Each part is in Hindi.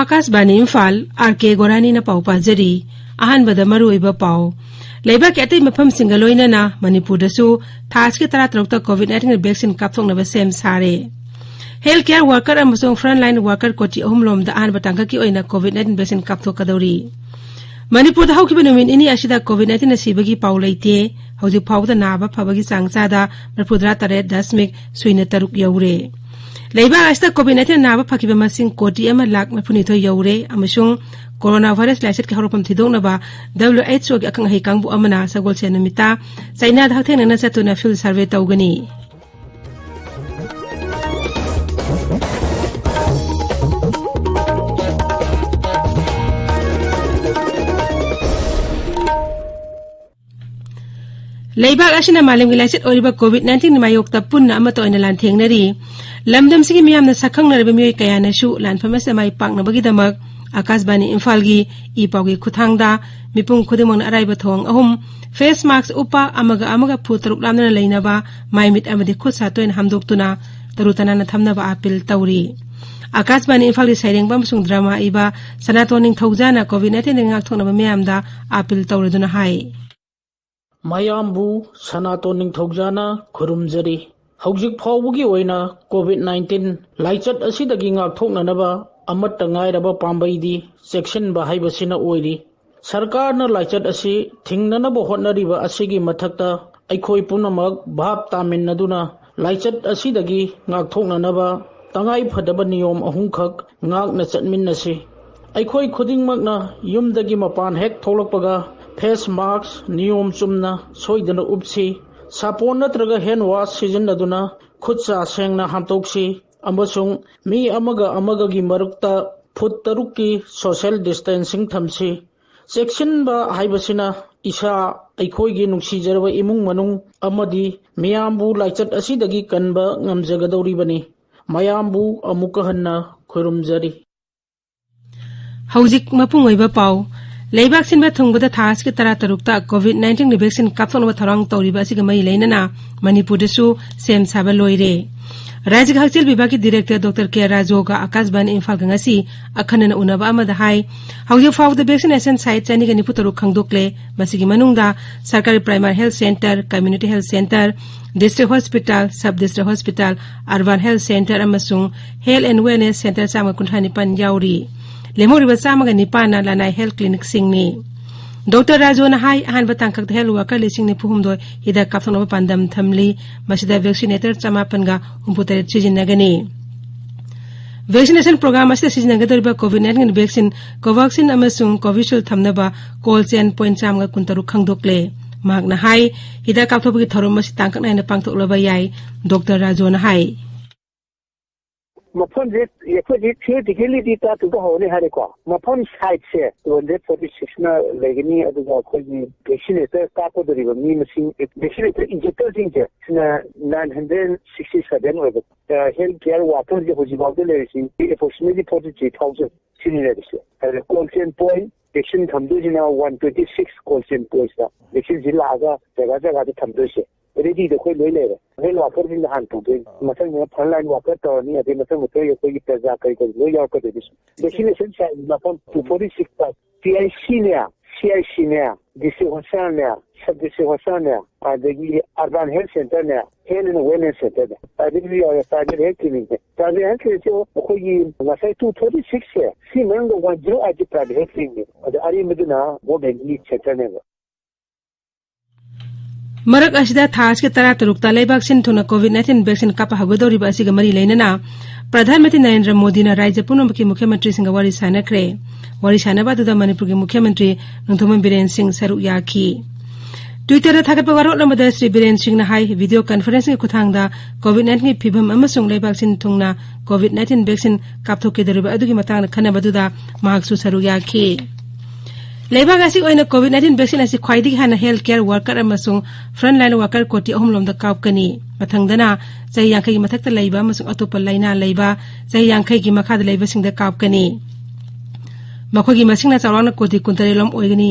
आकाशवाणी इम्फाल आरके गोरानी न पाउ पाजरी अहानबद मरुइबा पाउ लेबा के अतै मफम सिंगा लोइनना मणिपुरदसु थास के 13 कोविड-19 वैक्सीन कापथोंनबा सेम सारे हेल्थ केयर वर्कर अमसों फ्रंट लाइन वर्कर कोटी अहुमलोमदा अहानबा तांगकी ओइना कोविड-19 वैक्सीन कापथोकदौरी मणिपुरदा हौकिबा नुमिन इनि असिदा कोविड-19 सिबगी पाउ लैते हौजि फाउदा नाबा फबगी चांगसादा 43.3 यौरे लेबा आस्ता कोविड-19 नाबा फकिबा मसिंग कोटी अमा lakh 42 you're अमसों corona virus lysate के हरोपम थिदोंनबा WHO के अखंग है कांगबु अमना सगोलसे नुमिता चाइना दा हथेंगना चतुना फील्ड सर्वे तौगनी लेबा असिना मालेमगी लाइसेट ओरिबा कोविड-19 मायोक्ता पुन्ना अमतो इना लानथेंगनरी लमदम सिगी मियामना सखंगनरबा मियोय कयानसु लानफमस माय पांगनबगीदमक आकाशवाणी इम्फाल की ई पाउगी खुथांगदा मिपुंग खुदिमंग अराइबा थोंग अहुम फेस मास्क उपा अमगा फु तरुक लामना लेनबा माइमिट अमदि खुद सातोइन हमदोक्तुना तरुतनाना थमनबा अपील तौरी आकाशवाणी इम्फाल की साइरेंग बमसुंग ड्रामा इबा सनातोनिंग थौजाना कोविड-19 निंगाक थोंनबा मियामदा अपील तौरदुना हाय मयामबु सनातोनिंग थौजाना खुरुमजरी हौजिक फाउबगी ओइना कोविड-19 लाइचट असिदगी गाक थोंननबा अमत ngairaba pambaidi section ba haibasina oiri sarkar na laichat asi thingnana bo hotnariba asigi mathakta aikhoi punamak bhab taminaduna laichat asi dagi ngak thoknanaba tangai phadaba niyom ahung khak ngak na chatminnasi aikhoi khudingmakna yumdagi mapan hek tholakpaga face mask niyom chumna soidana upsi sapon natraga hand wash sizinaduna khutsa sengna hamtoksi अमसुंग मी अमगा की मरुक्ता फुट तरुक की सोशल डिस्टेंसिंग थमसी सेक्शन बा हाइबसिना इसा अखोइगी नुक्सीजरबा इमुंग मनुंग अमदी मियामबु लाइचट असिदगी कनबा ngamjagadauribani mayambu amuka hanna खुरुमजरी हौजिक मपुंग ओइबा पाउ लेबाक सिनबा थुंगबदा थास के 13 कोविड-19 नि वैक्सीन कापथोनबा थरंग तौरिबा असिगा मई लेनना मणिपुरदसु सेम साबा लोइरे राज्य हक्सेल विभाग की डायरेक्टर डॉक्टर के राजोगा आकाशवाणी इम्फाल गंगासी अखनन उनबा अमदा हाई हौजे फाउद वैक्सीनेशन साइट चानी गनि पुतरु खंगदोकले मसिगी मनुंगदा सरकारी primary health centre community health centre district hospital sub district hospital urban health centre अमसुंग हेल्थ एंड वेलनेस सेंटर चामा कुंठानिपन याउरी लेमोरिबा चामा निपाना लानाय हेल्थ क्लिनिक सिंगनी डॉक्टर राजोना हाई अहानबा तांकक हेल्थ वर्कर लिसिंग निपुहुमदो हिदा कापथोनबा पांदम थमली मसिदा वैक्सीनेटर चमापनगा 63 सिजिनगनी वैक्सीनेशन प्रोग्राम असिदा सिजिनगदरिबा कोविड-19 वैक्सीन कोवैक्सीन अमसुंग कोविशील्ड थमनबा कोल्ड चेन पॉइंट चामगा कुंतरु खंगदोकले मागना हाई हिदा कापथोबगी थरोम मसि तांककनायना पांगथोकलबा याय डॉक्टर राजोना हाई मफन जे यखोजी थियोरिटिकली डिटा तुगा होने हारेको मफन साइट से 246 ना लेगनी अदुगा खोजी वैक्सीनेटर कापोदरिबा मी मसिंग वैक्सीनेटर इंजेक्टर जिंजे 967 ओइबा हेल्थ केयर वर्कर जे होजी बाउदे लेरिसि एप्रोक्सिमेटली 43000 सिनियरसे अरे कोल्ड चेन पॉइंट वैक्सीन थमदुजिना 126 कोल्ड चेन पॉइंट्स दा वैक्सीन जिलागा जगह थमदुसे रेडी द कोई लोई ले हे वाकर दिन हान तो मतलब मैं फ्रंटलाइन वाकर तो नहीं अभी मतलब मुझे ये कोई प्रजा कई को लोई यार को दे दिस डेफिनेशन से मतलब 246 का CIC ने डिस्ट्रिक्ट हॉस्पिटल ने सब डिस्ट्रिक्ट हॉस्पिटल ने आदि अर्बन हेल्थ सेंटर ने हेल्थ एंड वेलनेस सेंटर ने आदि भी और प्राइवेट हेल्थ क्लिनिक है प्राइवेट हेल्थ क्लिनिक जो कोई वैसे 246 है सी में 10 आदि प्राइवेट हेल्थ क्लिनिक और आदि में ना वो बेंगली सेंटर ने मरक असिदा थास के 13 लेबाक सिनथुना कोविड-19 वैक्सीन कापा हगदौरिबा असिगा मरी लेनना प्रधानमंत्री नरेंद्र मोदी ने राज्य पुनमकी मुख्यमंत्री सिंह वारी सानखरे वारी सानबादुदा मणिपुर के मुख्यमंत्री नोंथोमन बीरेन सिंह सरुक याखी ट्विटर थागतबा वारोलमदा श्री बीरेन सिंह हाई वीडियो कॉन्फ्रेंसिंग के खुथांगदा कोविड-19 की फिभम अमसुंग लेबाक सिनथुंगना कोविड-19 वैक्सीन कापथोकेदरिबा अदुगी मतांगना खनबदुदा महाकसु सरुक याखी लेबाक असि ओइना कोविड-19 वैक्सीन असि ख्वाइदिग हाना हेल्थ केयर वर्कर अमसुंग फ्रंट लाइन वर्कर कोटी अहुमलोमदा कापकनी मथंगदना चाहि 50 की मथक्ता लैबा अमसुंग अतोपा लाइना लैबा चाहि 50 की मखादा लैबासिंगदा कापकनी मखोगी मसिंगना चावराना कोटी कुंतरेलोम ओइगनी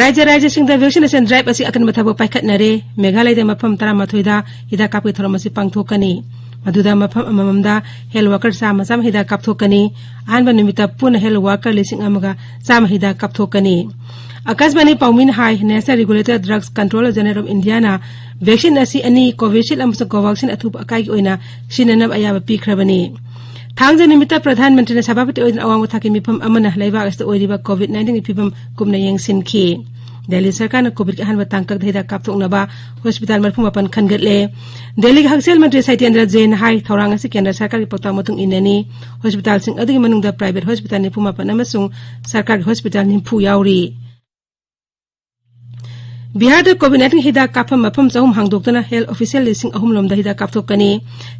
राज्य सिंगदा वैक्सीनेशन ड्राइव असि अकन मथबो पाइखतनरे मेघालयदा मफम 13 दा हिदा कापकी थरम असि पांगथोकनी मधुदा मफम अममदा हेल्थ वर्कर चामा चामा हिदा कापथोकनी अहनबा नुमिता पुनः हेल्थ वर्कर 1,000 हिदा कापथोकनी आकाशवाणी पाउमिन हाई national regulator drugs controller general of India ना वैक्सीन असी अनि कोविशील्ड अमसुंग कोवैक्सीन अथुप अकाई ओइना सिननब अयाबा पीखरबनी थांगजे निमित्त प्रधानमंत्री ने सभापति ओइना अवांग थाकी मिफम अमना लेबा अस्त ओइरिबा कोविड-19 की फिबम कुमना येंगसिनखी दिल्ली सरकार ने कोविड के अहनबा तांकक धैदा कापथोकनबा हॉस्पिटल मरफुम अपन खनगतले दिल्ली हक्सेल मंत्री सत्येंद्र जैन हाई थौरांग असि केंद्र सरकार की पक्ता मतुंग इननी हॉस्पिटल सिंग अदुगी मनुंगदा प्राइवेट हॉस्पिटल निफुम अपन अमसुंग सरकार हॉस्पिटल निफु याउरी बिहार द कोविड-19 हिदा काफम मफम चहुम हांगदोक्तना हेल्थ ऑफिशियल 3,000 लोमदा हिदा कापथोकनी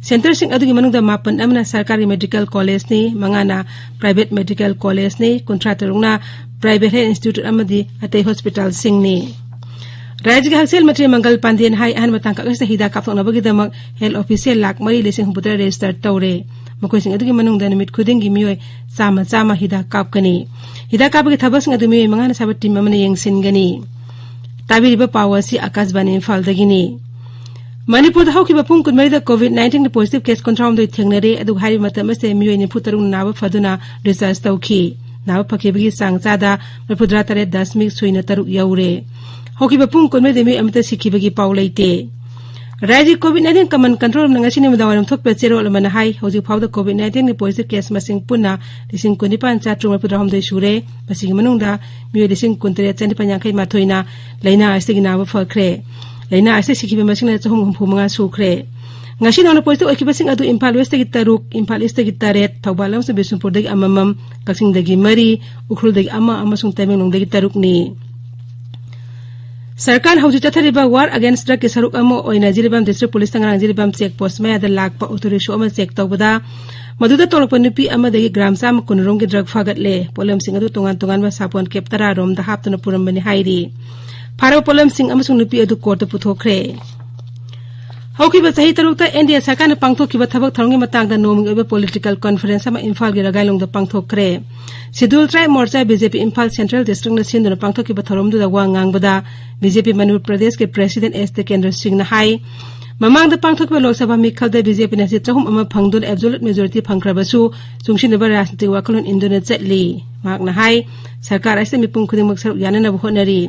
सेंटर सिंग अदुगी मनुंगदा मापन अमना सरकारी मेडिकल कॉलेज ने मंगाना प्राइवेट मेडिकल कॉलेज ने कुंट्रातरुंगना प्राइवेट हेल्थ इंस्टीट्यूट अमदी अतै हॉस्पिटल सिंग ने राज्य के हक्सेल मंत्री मंगल पांडेन हाई अहन मतंग कागस हिदा कापथोकनबगीदमक हेल्थ ऑफिशियल 1,03,000 रजिस्टर तौरे मकोइसिंग अदुगी मनुंगदा निमित खुदिंगी मियोय चामा हिदा कापकनी हिदा कापगी थबसिंग अदु मियोय मंगाना साबा टीम अमने येंगसिनगनी ताबिरिबा पावसी आकाशवाणी इम्फालदगिनी मणिपुर हौखिबा पुंग कुनमरीदा कोविड-19 पॉजिटिव केस कंट्रोल दो थेंगनरे अदु हारि मतमसे मियोय निफु तरुंग नाबा फदुना रिसर्च तौखी नाबा फकेबगी सांगचादा 43.03 यौरे हौखिबा पुंग कुनमरीदा मियोय अमता सिखिबगी पाउ लेते राज्य कोविड-19 कमन कंट्रोल नंगासिनि मदावरम थोकपे चेरोल मन हाई हौजि फाउदा कोविड-19 नि पॉजिटिव केस मसिंग पुन्ना 19,432 सुरे मसिगी मनुंगदा मियोय 19,350 माथोइना लैना आसिगी नाबा फखरे लैना आसि सिखिबे मसिंग 365 Sukhre ngasi nona poisto okibasing adu Imphal West gi taruk Imphal East gi taret thaubalam se Bishunpur dagi amamam kaksing dagi mari ukhrul dagi ama amasung Tamenglong dagi taruk ni सरकार हौजि चथरिबा वार अगेंस्ट ड्रग के सरुक अमो ओइना जिरिबाम डिस्ट्रिक्ट पुलिस तंगरांग जिरिबाम चेक पोस्ट में अदा लाकपा ऑटोरिक्शा अमा चेक तौबदा मदुदा तोलपन नुपी अमदगी ग्राम चाम कुनरोंग के ड्रग फागतले पोलम सिंग अदु तोंगान ब सापोन केप 10 रोम दा हापतन पुरमबनि हाइरी फारो पोलम सिंग अमसुंग नुपी अदु कोर्ट पुथोखरे हौखिबा सही तरुकता एनडीए सरकार ने पांगथोखिबा थबक थरंगी मतंगदा नोमिंग ओबे पॉलिटिकल कॉन्फ्रेंस अमा इम्फाल गे रगाइलोंग दा पांगथोखरे शेड्यूल ट्राइब मोर्चा बीजेपी इम्फाल सेंट्रल डिस्ट्रिक्ट ने सिंदुना पांगथोखिबा थरमदुदा वा ngangbada बीजेपी मणिपुर प्रदेश के प्रेसिडेंट एस तेकेंद्र सिंह ने हाई ममांगदा पांगथोखिबा लोकसभा मिखलदा बीजेपी ने चहुम अमा फंगदुन एब्सोल्यूट मेजॉरिटी फंगख्रबसु चुंगसिनबा राजनीतिक वाखलोन इंदुना चटली मागना हाई सरकार ऐसे मिपुंग खुदिमक सरुक यानना होनरी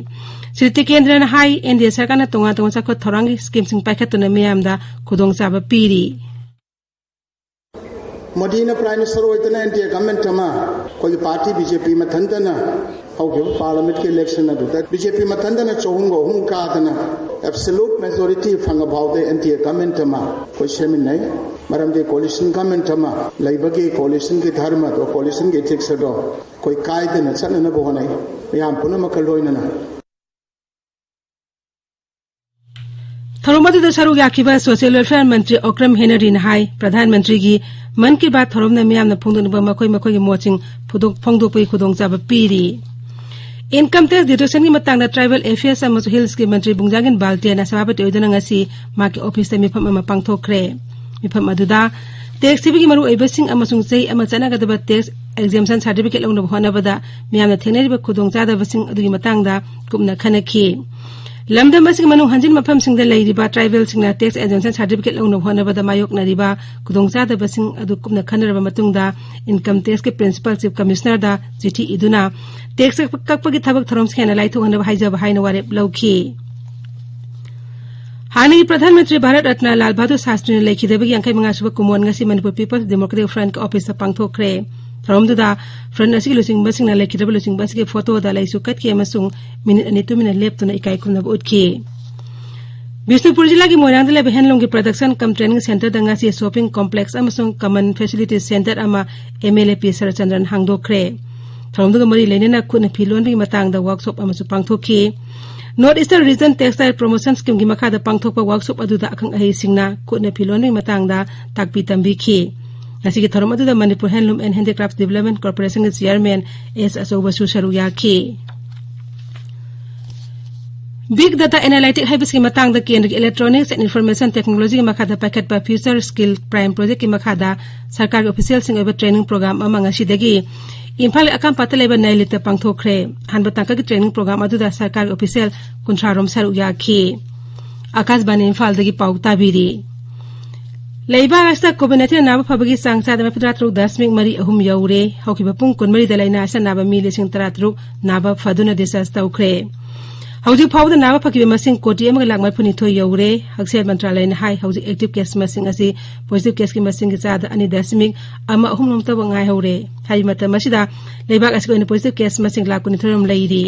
श्री तेकेंद्र ने हाई एनडीए सरकार ने तोंगा चाखो थौरांगी स्कीम सिंग पाइखतुना मियामदा खुदोंचाबा पीरी मोदीना प्राइम मिनिस्टर ओइतना एनडीए गवर्नमेंट अमा कोई पार्टी बीजेपी मथंदना हौगे पार्लियामेंट के इलेक्शन अदुदा बीजेपी मथंदना चौंगो हुंकादना एब्सोल्यूट मेजॉरिटी फंगबाउदे एनडीए गवर्नमेंट अमा कोई सेमिनाई मरमदे कोलिशन गवर्नमेंट अमा लैबगे कोलिशन के धर्म दो कोलिशन के एथिक्स दो कोई कायदना चनना बोहनाई याम पुनमक लोइनना थरोमदुदा सरुक याखिबा सोशल वेलफेयर मंत्री ओक्रम हेनरी ने हाई प्रधानमंत्री की मन की बात थरोमना मियामना फोंदुनबा मखोई मोचिंग फोंदोपई खुदोंचाबा पीरी इनकम टैक्स डिडक्शन की मतंगदा ट्राइबल अफेयर्स अमसु हिल्स के मंत्री बुंगजागिन बाल्टियाना सभापति ओइदना ngasi माकी ऑफिस ते मिफम अमा पांगथोखरे मिफम अदुदा टैक्स सिबिगी मरु ओइबसिंग अमसुंग चै अमा चनागदबा टैक्स एग्जाम्पशन सर्टिफिकेट लौनब होनबदा मियामना थेंगनेरिबा खुदोंचादबसिंग अदुगी मतंगदा कुमना खनखी लमदम असिग मनु हंजिन मफम सिंग द लेरिबा ट्राइबल सिंगना टैक्स एग्जाम्पशन सर्टिफिकेट लौनब होनबदा मायोकनरिबा खुदोंचादबसिंग अदु कुमना खनरबा मतुंगदा इनकम टैक्स के प्रिंसिपल चीफ कमिश्नर दा चिठी इदुना टैक्स ककपगी थबक थरोम सेना लाइथोंगनबा हाइजबा हाइना वारेप लौखी हानि प्रधानमंत्री भारत रत्न लाल बहादुर शास्त्री ने लेखिदबगी 45 सुबह कुमोन ngasi Manipur People's Democratic Front के ऑफिस पांगथोखरे थरोमदुदा फ्रंट असि लुसिंग बसिंग ना लेखिदब लुसिंग बस के फोटो दा लाइसु कट के अमसुंग मिनिट अनि 2 मिनट लेप्तुना इकाई खुनब उठखी बिष्णुपुर जिला की मोइरांग लेब हैंडलूम की प्रोडक्शन कम ट्रेनिंग सेंटर दंगासी शॉपिंग कॉम्प्लेक्स अमसुंग कमन फैसिलिटी सेंटर अमा एमएलए पी सरचंद्रन हांगदोखरे थरोमदुगा मरी लेनेना खुन फिलोनबी मतंगदा वर्कशॉप अमसु पांगथोखी north eastern region textile promotion scheme की मखादा पांगथोकपा वर्कशॉप अदुदा अखंग अहि सिंगना खुन फिलोनबी मतंगदा ताकपी तंबीखी ngasi ki thorom adu da Manipur Handloom and Handicrafts Development Corporation ke chairman S Asobasu saru yakhi Big data analytic habits ki matang da kendra ki electronics and information technology ki makhada packet pa future skill prime project ki makhada sarkar official sing over training program ama ngasi dagi Imphal akam pataleba nailita pangthokre hanba tangka ki training program adu da sarkar official kuncharom saru yakhi Akashbani Imphal dagi pau tabiri Leiba asta COVID-19 naba phabagi sangsa da mapudratru 10.3 yaure hokiba pung kunmari da laina asa naba mi lesing taratru naba phaduna disaster ukre hauji phawda naba phakibe masing koti amga lakmai phuni thoi yaure haksel mantralai na hai hauji active case masing asi positive case ki masing ki chada ani dasmik ama ahum lom tawa ngai haure hai mata masida leiba asiko ni positive case masing lakuni thoram leiri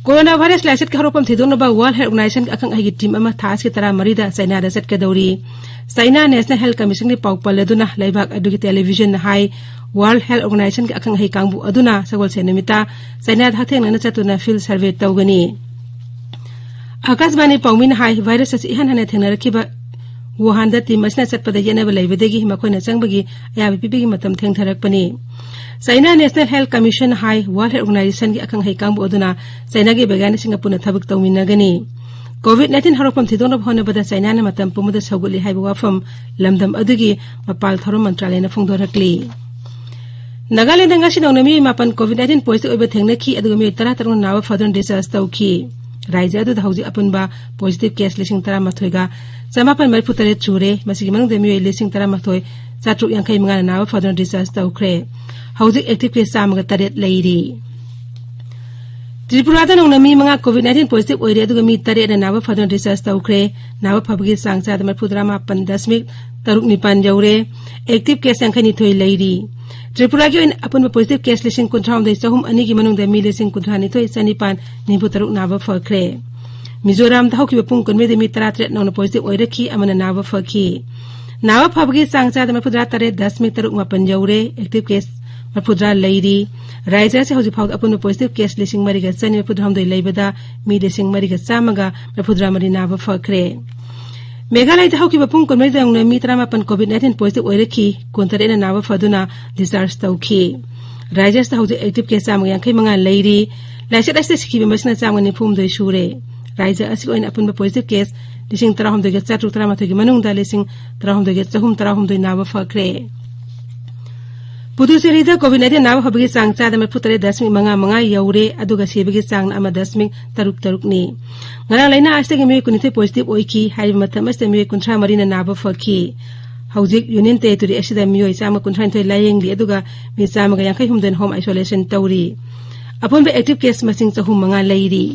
Coronavirus laset ke haropam thidong na ba World Health Organization akang hagi team ama thas ki tara marida China da set ke dauri China National Health Commission ni pawpal aduna laibak adugi television na hai World Health Organization ke akang hai kangbu aduna sagol senamita China da theng na chatuna field survey tawgani Akasbani pawmin hai virus asi ihan hana thengna rakhiba Wuhan da team asna chatpada yena ba laibadegi makhona changbagi ayabi pipigi matam theng tharakpani China National Health Commission hai World Health Organization ki akang hai kangbu aduna China gi begani Singapore thabuk tawminagani COVID-19 haropam thidong na bhona bada China na matam pumuda saguli hai wafam lamdam adugi mapal thorom mantralai na phongdorakli Nagaland nga sinonami mapan COVID-19 positive oiba thengna ki aduga mi tara tarung nawa fadon disaster tawki Raija adu hauji apunba positive case lising tara mathoiga samapan mai putare chure masigi manung de mi lising tara mathoi chatruk yankai manga nawa fadon disaster ukre hauji active case samga taret leiri Tripura da nonami manga COVID-19 positive oire aduga mi taret na nawa fadon disaster ukre nawa phabgi sangcha da mai pudrama 5.36 jaure active case yankai ni thoi leiri Tripura ki apunba positive case lising kuntham de chahum ani gi manung de mi lising kunthani thoi chanipan nibu taruk nawa phakre Mizoram da hokiba pung kunme de mi taratret nona positive oire ki amana nawa phaki nawa phabgi sangcha da mai pudra tare 10.36 jaure active case mai pudra leiri raija se hoji phawd apunba positive case lising mariga chani pudram doi leibada mi lising mariga chamaga mai pudra mari nawa phakre Meghalaya da hokiba pung kunme de ngna mi trama pan COVID-19 positive oire ki kontare na nawa phaduna discharge tawki raija se hoji active case chamaga yankai manga leiri laisat ase sikibe masna chamaga ni phum doi shure raija asi oina apunba positive case lising tarahum doi chatru trama thogi manung da lising tarahum doi chahum tarahum doi nawa phakre Puducherry da COVID-19 nawa phabgi sangcha da mai putare 10.5 yaure aduga sebigi sang ama 10.36 ni ngarang laina astegi me kunithai positive oiki hai matam aste me kunthra marina nawa phaki haujik union territory asida mioi chama kunthrain thoi layeng li aduga mi chama ga yankai humden home isolation tawri apon be active case masing chahum manga leiri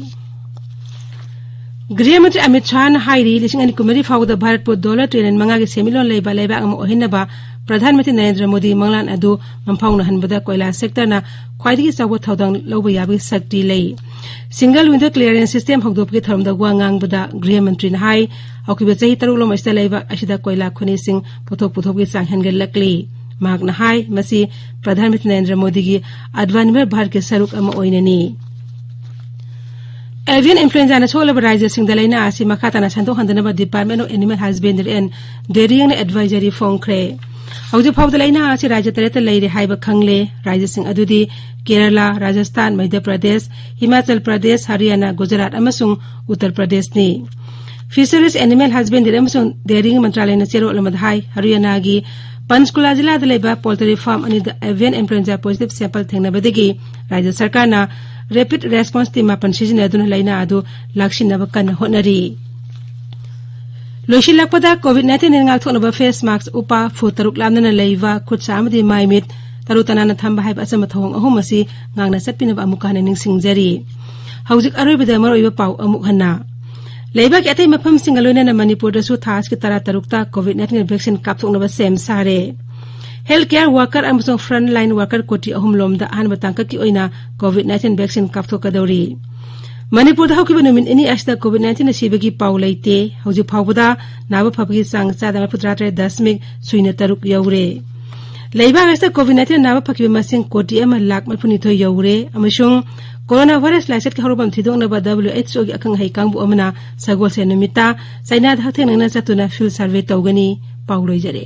Gृहमंत्री Amit Shah ने हाईरी लिसिंग अनि कुमरी फाउदा भारत पो डॉलर ट्रिलियन मंगा के सेमिलोन लेबा लेबा अम ओहिनबा प्रधानमंत्री नरेंद्र मोदी मंगलान अदु मंफाउना हनबदा कोयला सेक्टर ना ख्वाइदगी चाव थौदंग लौब याबी शक्ति लई सिंगल विंडो क्लियरेंस सिस्टम हगदोप के थरमदा वांगांगबदा गृहमंत्री ने हाई हौकिबे चही तरुलो मस्ता लेबा असिदा कोयला खनि सिंह पुथोक पुथोक के सांग हनगल लकली माग ना हाई मसी प्रधानमंत्री नरेंद्र मोदी की आत्मनिर्भर भारत के सरुक अम ओइननी Avian influenza na sola राज्य सिंह दलाइना आसी मखाता ना संतो हंदनबा department of animal husbandry and dairying ने एडवाइजरी फोंख्रे हौजि फाव दलाइना आसी राज्य तरेत लैरे हाइबा खंगले राज्य सिंह अदुदि केरला राजस्थान मध्य प्रदेश हिमाचल प्रदेश हरियाणा गुजरात अमसुंग उत्तर प्रदेश नि फिशरीज एनिमल हस्बेंडरी अमसुंग डेयरिंग मंत्रालय ना चेरो लमदहाई हरियाणा गी पंचकुला जिला दलेबा पोल्ट्री फार्म अनि एवियन इन्फ्लुएंजा पॉजिटिव सैंपल थेंगनबदगी राज्य सरकार ना रैपिड रेस्पॉन्स टीम मापन सिजनदुना लाइना अदु लाक्सिनब कन होनरी लोइसिलकपदा कोविड-19 निंगाक थोनबा फेस मास्क उप फुतरुक लामना लेवा खुदसा अमदि माइमित तरुतना थंबा हाइब असम थोंग अहुम असि गांगना सतपिनब अमुक हने निंगसिंगजरी हौजिक अरोइबदा मरोइबा पाउ अमुक हन्ना लेबा के अतै मफम सिंगलोइना मणिपुर दसु थास के तरा तरुकता कोविड-19 वैक्सीन कापथोंगनबा सेम सारे हेल्थ केयर वर्कर अमसों फ्रंट लाइन वर्कर कोटी अहुम लोमदा अहनबा तांका की ओइना कोविड-19 वैक्सीन कापथोकदौरी मणिपुर दा हौकिबा नुमिन इनी आस्ता कोविड-19 सिबगी पाउ लैते हौजि फावबदा नाबा फबगी सांग चादा पुत्रात्रे 10.03 यौरे लेबा आस्ता कोविड-19 नाबा फकिबा मसिंग कोटी अमा lakh मफुनिथो you're अमसों corona virus lysate के हरोबम थिदोंगनबा WHO की अखंग हाइकांगबु अमना सगोल से नुमिता चाइना दा थेंगना चतुना फील्ड सर्वे तौगनी पाउलोइजरे